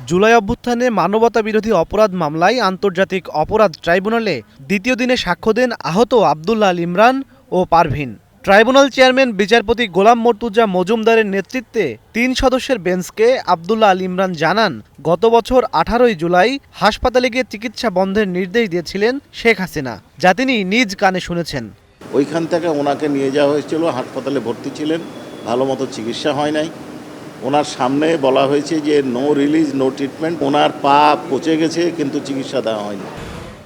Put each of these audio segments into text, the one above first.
জুলাই অভ্যুত্থানে মানবতা বিরোধী অপরাধ মামলায় আন্তর্জাতিক অপরাধ ট্রাইব্যুনালে দ্বিতীয় দিনে সাক্ষ্য দেন আহত আবদুল্লাহ আল ইমরান ও পারভীন। ট্রাইব্যুনাল চেয়ারম্যান বিচারপতি গোলাম মর্তুজা মজুমদারের নেতৃত্বে ৩ সদস্যের বেঞ্চকে আবদুল্লাহ আল ইমরান জানান, গত বছর ১৮ই জুলাই হাসপাতালে গিয়ে চিকিৎসা বন্ধের নির্দেশ দিয়েছিলেন শেখ হাসিনা, যা তিনি নিজ কানে শুনেছেন। ওইখান থেকে ওনাকে নিয়ে যাওয়া হয়েছিল, হাসপাতালে ভর্তি ছিলেন, ভালো মতো চিকিৎসা হয় নাই। ওনার সামনে বলা হয়েছে যে নো রিলিজ নো ট্রিটমেন্ট, ওনার পা পচে গেছে কিন্তু চিকিৎসা দেওয়া হয়নি।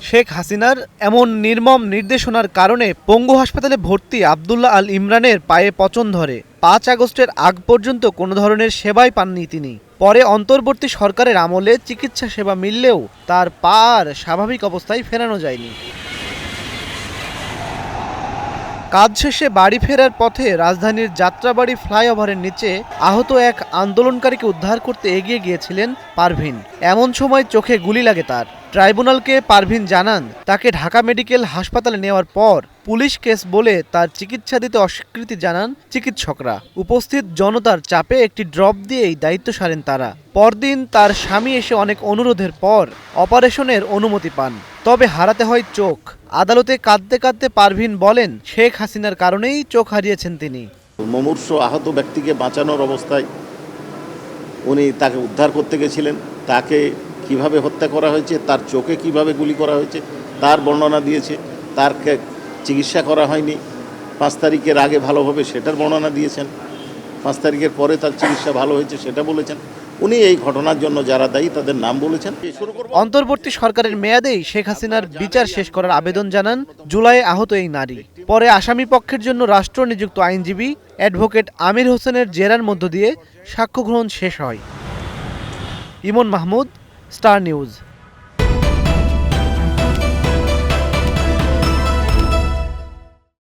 শেখ হাসিনার এমন নির্মম নির্দেশনার কারণে পঙ্গু হাসপাতালে ভর্তি আবদুল্লাহ আল ইমরানের পায়ে পচন ধরে। ৫ আগস্টের আগ পর্যন্ত কোনো ধরনের সেবাই পাননি তিনি। পরে অন্তর্বর্তী সরকারের আমলে চিকিৎসা সেবা মিললেও তার পা আর স্বাভাবিক অবস্থায় ফেরানো যায়নি। কাজ শেষে বাড়ি ফেরার পথে রাজধানীর যাত্রাবাড়ি ফ্লাইওভারের নিচে আহত এক আন্দোলনকারীকে উদ্ধার করতে এগিয়ে গিয়েছিলেন পারভীন। এমন সময় চোখে গুলি লাগে তার। ট্রাইব্যুনালকে পারভীন জানান, তাকে ঢাকা মেডিকেল হাসপাতালে নেওয়ার পর পুলিশ কেস বলে তার চিকিৎসা দিতে অস্বীকৃতি জানান চিকিৎসকরা। উপস্থিত জনতার চাপে একটি ড্রপ দিয়েই দায়িত্ব সারেন তারা। পরদিন তার স্বামী এসে অনেক অনুরোধের পর অপারেশনের অনুমতি পান, তবে হারাতে হয় চোখ। আদালতে কাঁদতে কাঁদতে পারভীন বলেন, শেখ হাসিনার কারণেই চোখ হারিয়েছেন তিনি। মুমূর্ষু আহত ব্যক্তিকে বাঁচানোর অবস্থায় উনি তাকে উদ্ধার করতে গেছিলেন। তাকে কিভাবে হত্যা করা হয়েছে, তার চোখে কিভাবে গুলি করা হয়েছে তার বর্ণনা দিয়েছে। তার চিকিৎসা করা হয়নি, ৫ তারিখের আগে ভালো হবে সেটার বর্ণনা দিয়েছেন। ৫ তারিখের পরে তার চিকিৎসা ভালো হয়েছে সেটা বলেছেন। উনি এই ঘটনার জন্য যারা দায়ী তাদের নাম বলেছেন। অন্তর্বর্তী সরকারের মেয়াদেই শেখ হাসিনার বিচার শেষ করার আবেদন জানান জুলাইয়ে আহত এই নারী। পরে আসামি পক্ষের জন্য রাষ্ট্র নিযুক্ত আইনজীবী অ্যাডভোকেট আমির হোসেনের জেরার মধ্য দিয়ে সাক্ষ্য গ্রহণ শেষ হয়। ইমন মাহমুদ, স্টার নিউজ।